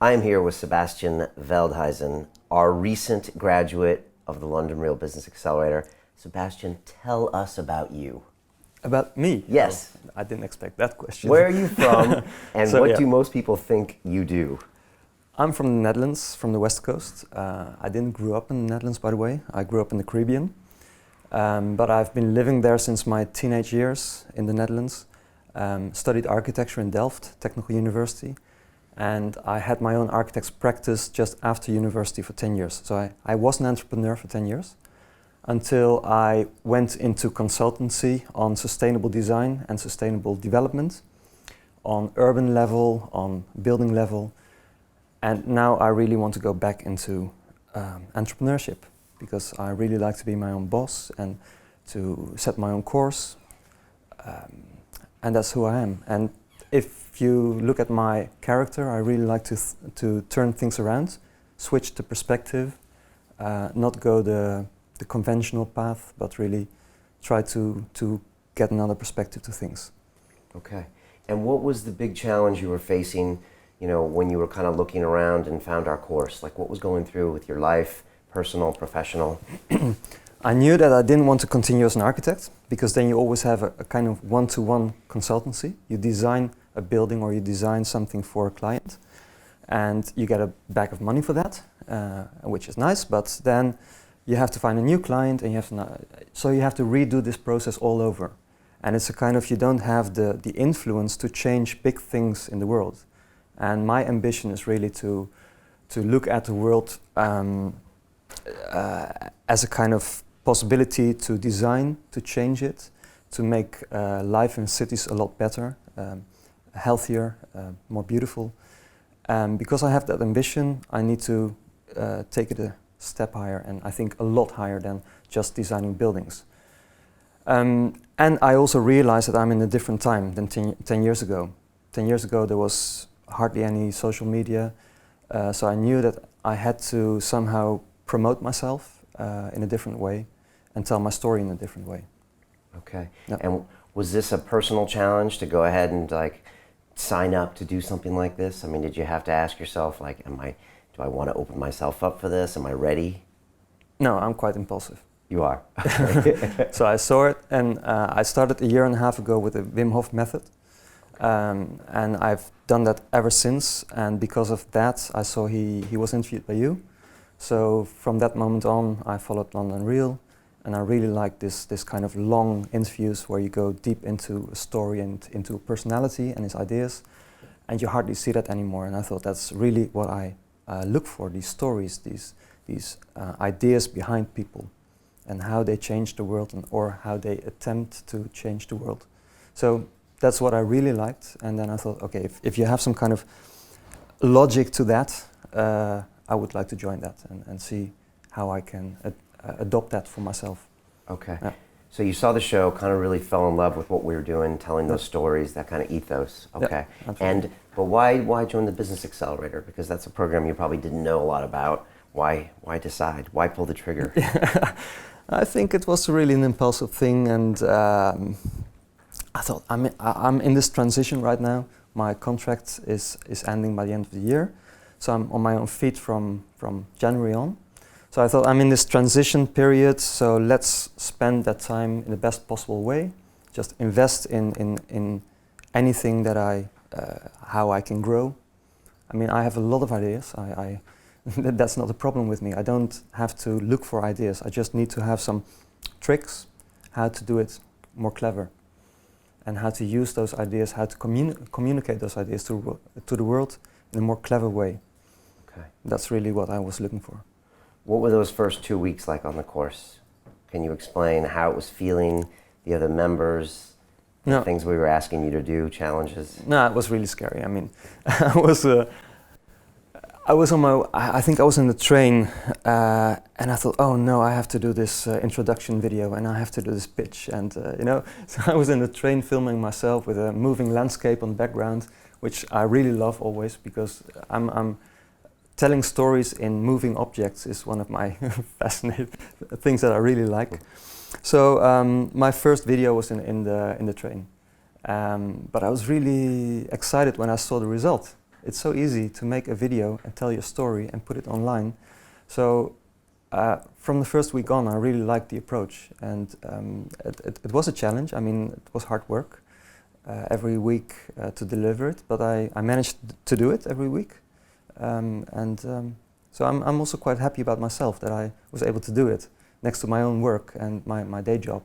I'm here with Sebastiaan Veldhuisen, our recent graduate of the London Real Business Accelerator. Sebastiaan, tell us about you. About me? Yes. Oh, I didn't expect that question. Where are you from, and So, what yeah. do most people think you do? I'm from the Netherlands, from the West Coast. I didn't grow up in the Netherlands, by the way. I grew up in the Caribbean. But I've been living there since my teenage years in the Netherlands. Studied architecture in Delft, Technical University. And I had my own architect's practice just after university for 10 years. So I was an entrepreneur for 10 years until I went into consultancy on sustainable design and sustainable development, on urban level, on building level. And now I really want to go back into entrepreneurship because I really like to be my own boss and to set my own course. And that's who I am. And if you look at my character, I really like to turn things around, switch the perspective, not go the conventional path, but really try to get another perspective to things. Okay. And what was the big challenge you were facing, when you were kind of looking around and found our course? Like, what was going through with your life, personal, professional? I knew that I didn't want to continue as an architect because then you always have a kind of one-to-one consultancy. You design a building or you design something for a client and you get a bag of money for that, which is nice, but then you have to find a new client and so you have to redo this process all over. And it's a kind of, you don't have the influence to change big things in the world. And my ambition is really to look at the world as a kind of possibility to design, to change it, to make life in cities a lot better, healthier, more beautiful. Because I have that ambition, I need to take it a step higher, and I think a lot higher than just designing buildings. And I also realized that I'm in a different time than 10 years ago. 10 years ago there was hardly any social media, so I knew that I had to somehow promote myself in a different way and tell my story in a different way. Okay. Yeah. And was this a personal challenge to go ahead and sign up to do something like this? I mean, did you have to ask yourself, do I want to open myself up for this? Am I ready? No, I'm quite impulsive. You are. So I saw it, and I started a year and a half ago with the Wim Hof method. And I've done that ever since, and because of that I saw he was interviewed by you. So from that moment on I followed London Real, and I really like this kind of long interviews where you go deep into a story and into a personality and his ideas, and you hardly see that anymore. And I thought that's really what I look for, these stories, these ideas behind people and how they change the world or how they attempt to change the world. So that's what I really liked, and then I thought, okay, if you have some kind of logic to that, I would like to join that and see how I can adopt that for myself. Okay. Yeah. So you saw the show, kind of really fell in love with what we were doing, telling those stories, that kind of ethos. Okay. Yeah, but why join the Business Accelerator? Because that's a program you probably didn't know a lot about. Why decide? Why pull the trigger? I think it was really an impulsive thing, and I thought, I'm in this transition right now. My contract is ending by the end of the year, so I'm on my own feet from January on. So I thought, I'm in this transition period, so let's spend that time in the best possible way. Just invest in anything that how I can grow. I mean, I have a lot of ideas. That's not a problem with me. I don't have to look for ideas. I just need to have some tricks, how to do it more clever, and how to use those ideas, how to communicate those ideas to the world in a more clever way. Okay. That's really what I was looking for. What were those first 2 weeks like on the course? Can you explain how it was feeling, the other members, the things we were asking you to do, challenges? No, it was really scary. I mean, I think I was in the train, and I thought, oh no, I have to do this introduction video, and I have to do this pitch, and so I was in the train filming myself with a moving landscape on the background, which I really love always, because I'm telling stories in moving objects is one of my fascinating things that I really like. So my first video was in the train, but I was really excited when I saw the result. It's so easy to make a video and tell your story and put it online. So from the first week on, I really liked the approach, and it was a challenge. I mean, it was hard work every week to deliver it, but I managed to do it every week. So I'm also quite happy about myself that I was able to do it next to my own work and my day job.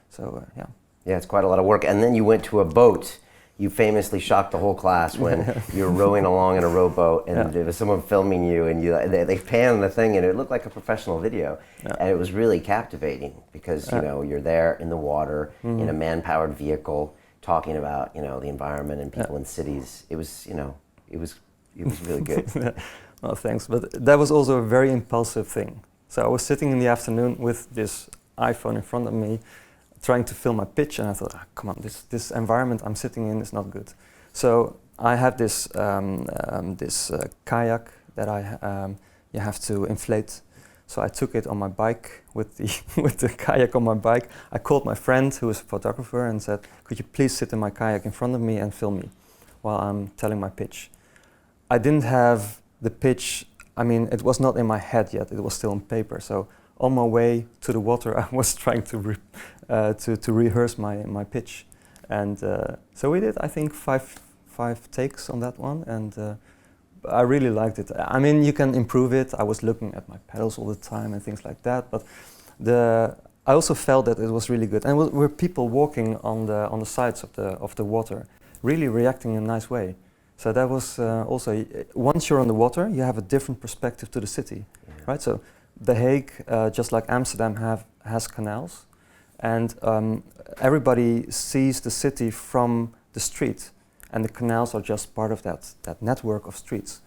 So yeah. Yeah, it's quite a lot of work. And then you went to a boat. You famously shocked the whole class when you were rowing along in a rowboat, and there was someone filming you, and they panned the thing, and it looked like a professional video. And it was really captivating because you know, you're there in the water in a man-powered vehicle talking about, you know, the environment and people in cities. It was, you know, it was really good. Well, thanks. But that was also a very impulsive thing. So I was sitting in the afternoon with this iPhone in front of me, trying to film my pitch, and I thought, come on, this environment I'm sitting in is not good. So I had this kayak that you have to inflate. So I took it on my bike with the kayak on my bike. I called my friend who is a photographer and said, could you please sit in my kayak in front of me and film me while I'm telling my pitch. I didn't have the pitch, I mean, it was not in my head yet, it was still on paper. So on my way to the water, I was trying to rehearse my pitch. And so we did, I think, five takes on that one, and I really liked it. I mean, you can improve it. I was looking at my pedals all the time and things like that, but I also felt that it was really good. And were people walking on the sides of the water, really reacting in a nice way. So that was also, once you're on the water, you have a different perspective to the city, right? So The Hague, just like Amsterdam, has canals, and everybody sees the city from the street, and the canals are just part of that network of streets.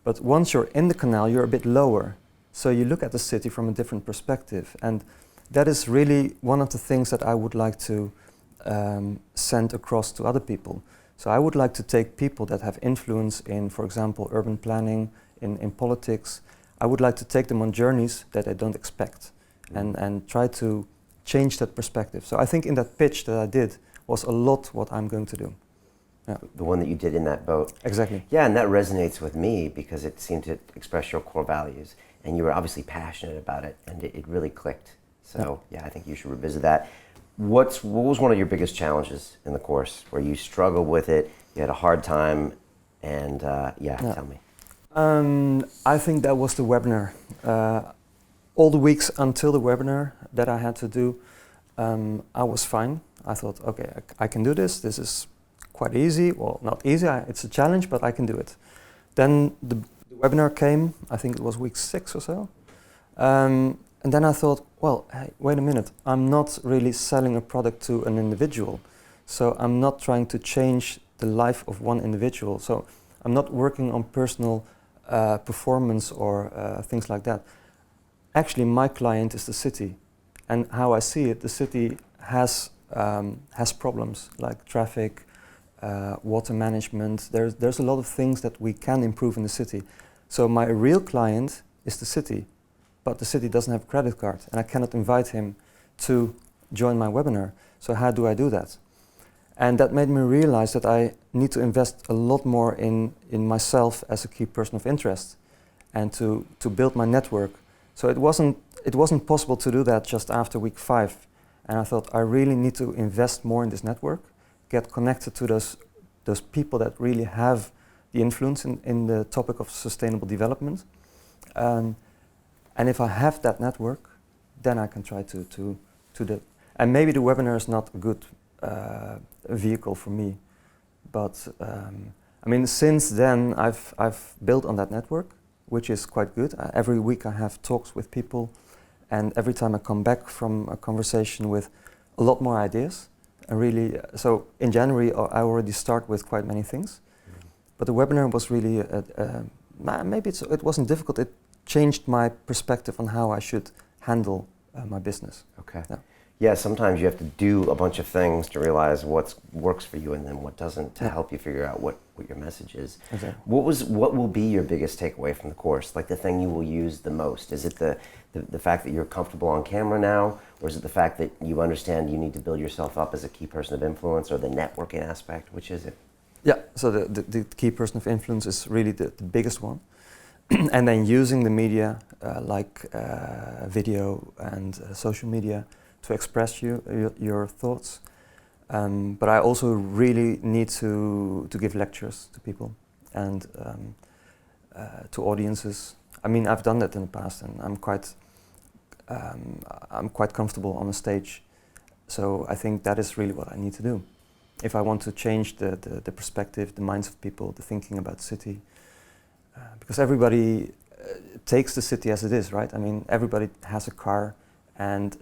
But once you're in the canal, you're a bit lower, so you look at the city from a different perspective, and that is really one of the things that I would like to send across to other people. So I would like to take people that have influence in, for example, urban planning, in politics. I would like to take them on journeys that they don't expect, and try to change that perspective. So I think in that pitch that I did was a lot what I'm going to do. Yeah. The one that you did in that boat. Exactly. Yeah, and that resonates with me because it seemed to express your core values, and you were obviously passionate about it, and it really clicked. So yeah, I think you should revisit that. What was one of your biggest challenges in the course where you struggled with it, you had a hard time, and tell me. I think that was the webinar. All the weeks until the webinar that I had to do, I was fine. I thought, okay, I can do this. This is quite easy. Well, not easy, it's a challenge, but I can do it. Then the webinar came, I think it was week 6 or so. And then I thought, well, hey, wait a minute. I'm not really selling a product to an individual. So I'm not trying to change the life of one individual. So I'm not working on personal performance or things like that. Actually, my client is the city. And how I see it, the city has problems like traffic, water management. There's a lot of things that we can improve in the city. So my real client is the city, but the city doesn't have a credit card, and I cannot invite him to join my webinar. So how do I do that? And that made me realize that I need to invest a lot more in myself as a key person of interest, and to build my network. So it wasn't possible to do that just after week 5. And I thought I really need to invest more in this network, get connected to those people that really have the influence in the topic of sustainable development. And if I have that network, then I can try to do. And maybe the webinar is not a good vehicle for me, but I mean, since then I've built on that network, which is quite good. Every week I have talks with people, and every time I come back from a conversation with a lot more ideas. And really, so in January I already start with quite many things, but the webinar was really maybe it wasn't difficult. It changed my perspective on how I should handle my business. Okay. Yeah, sometimes you have to do a bunch of things to realize what works for you and then what doesn't, to help you figure out what your message is. Okay. What will be your biggest takeaway from the course? Like the thing you will use the most? Is it the fact that you're comfortable on camera now, or is it the fact that you understand you need to build yourself up as a key person of influence, or the networking aspect? Which is it? Yeah, so the key person of influence is really the biggest one. And then using the media like video and social media to express your thoughts. But I also really need to give lectures to people and to audiences. I mean, I've done that in the past, and I'm quite comfortable on a stage. So I think that is really what I need to do if I want to change the perspective, the minds of people, the thinking about the city. Because everybody takes the city as it is, right? I mean, everybody has a car, and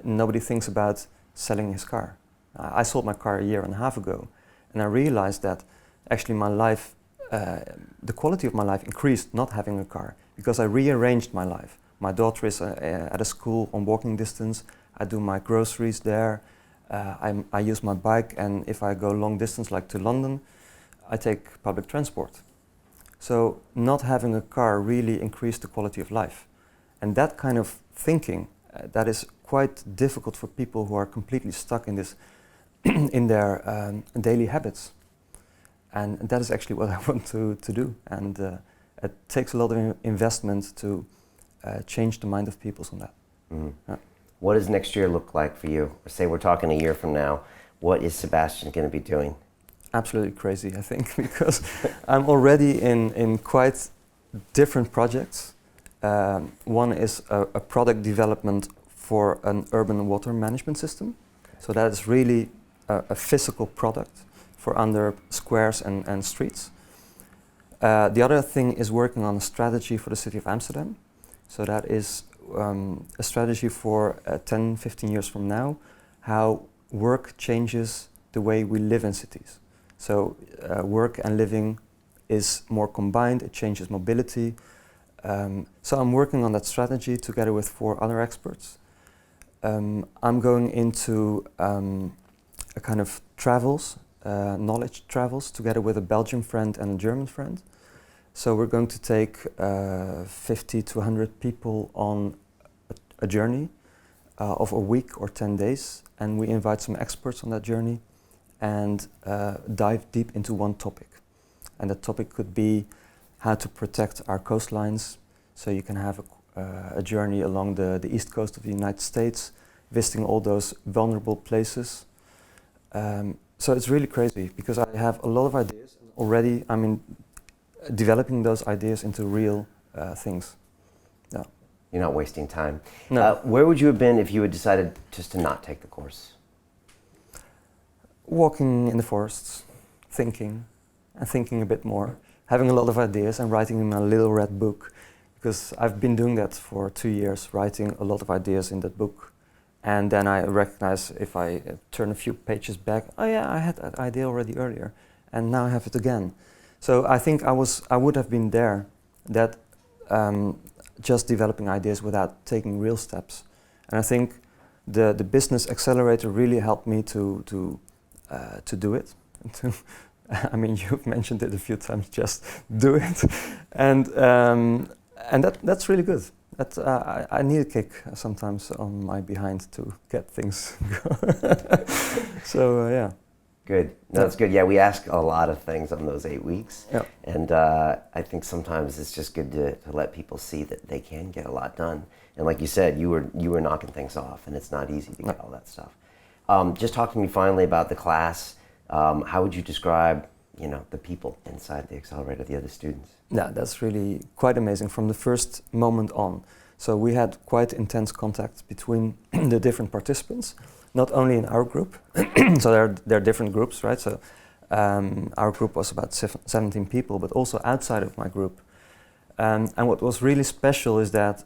nobody thinks about selling his car. I sold my car a year and a half ago, and I realized that actually my life, the quality of my life increased not having a car, because I rearranged my life. My daughter is at a school on walking distance. I do my groceries there. I use my bike, and if I go long distance, like to London, I take public transport. So not having a car really increased the quality of life. And that kind of thinking, that is quite difficult for people who are completely stuck in this, in their daily habits. And that is actually what I want to do. And it takes a lot of investment to change the mind of people on that. Mm. Yeah. What does next year look like for you? Say we're talking a year from now. What is Sebastiaan going to be doing? Absolutely crazy, I think, because I'm already in quite different projects. One is a product development for an urban water management system. Okay. So that is really a physical product for under squares and streets. The other thing is working on a strategy for the city of Amsterdam. So that is a strategy for 10, 15 years from now, how work changes the way we live in cities. So work and living is more combined, it changes mobility. So I'm working on that strategy together with 4 other experts. I'm going into a kind of travels, knowledge travels, together with a Belgian friend and a German friend. So we're going to take 50 to 100 people on a journey of a week or 10 days, and we invite some experts on that journey and dive deep into one topic. And that topic could be how to protect our coastlines. So you can have a journey along the east coast of the United States, visiting all those vulnerable places. So it's really crazy because I have a lot of ideas and already I'm developing those ideas into real things. Yeah. You're not wasting time. No. Where would you have been if you had decided just to not take the course? Walking in the forests, thinking a bit more, having a lot of ideas and writing in my little red book, because I've been doing that for 2 years, writing a lot of ideas in that book. And then I recognize if I turn a few pages back, oh yeah, I had that idea already earlier, and now I have it again. So I think I would have been there, that just developing ideas without taking real steps. And I think the business accelerator really helped me to do it. I mean, you've mentioned it a few times. Just do it, and that's really good. That I need a kick sometimes on my behind to get things going. So yeah. Good. No, that's good. Yeah, we ask a lot of things on those 8 weeks, yeah. And I think sometimes it's just good to let people see that they can get a lot done. And like you said, you were knocking things off, and it's not easy to get all that stuff. Just talk to me finally about the class. How would you describe, the people inside the accelerator, the other students? Yeah, that's really quite amazing from the first moment on. So we had quite intense contact between the different participants, not only in our group. So there are different groups, right? So our group was about 17 people, but also outside of my group. And what was really special is that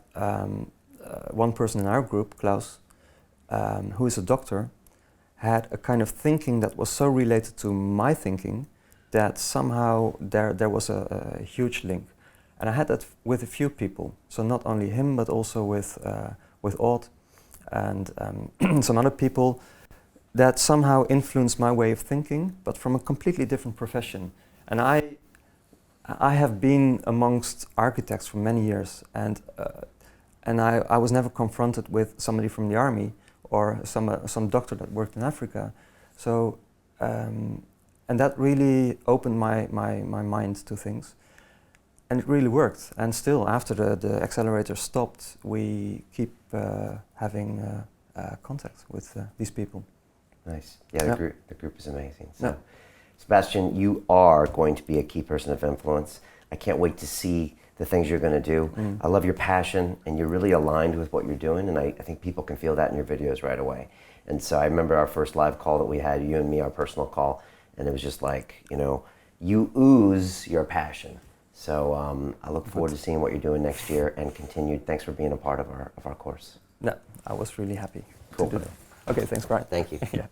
one person in our group, Klaus, who is a doctor, had a kind of thinking that was so related to my thinking that somehow there was a huge link. And I had that with a few people, so not only him, but also with Odd and some other people that somehow influenced my way of thinking, but from a completely different profession. And I have been amongst architects for many years, and I was never confronted with somebody from the army or some doctor that worked in Africa. So And that really opened my mind to things. And it really worked. And still, after the accelerator stopped, we keep having contact with these people. Nice. Yeah, the group is amazing. So, Sebastiaan, you are going to be a key person of influence. I can't wait to see the things you're going to do. I love your passion, and you're really aligned with what you're doing, and I think people can feel that in your videos right away. And so I remember our first live call that we had, you and me, our personal call, and it was just like, you ooze your passion. So I look forward to seeing what you're doing next year, and continued. Thanks for being a part of our course. No, I was really happy Cool. to do that. Okay, thanks, Brian. Thank you. Yeah.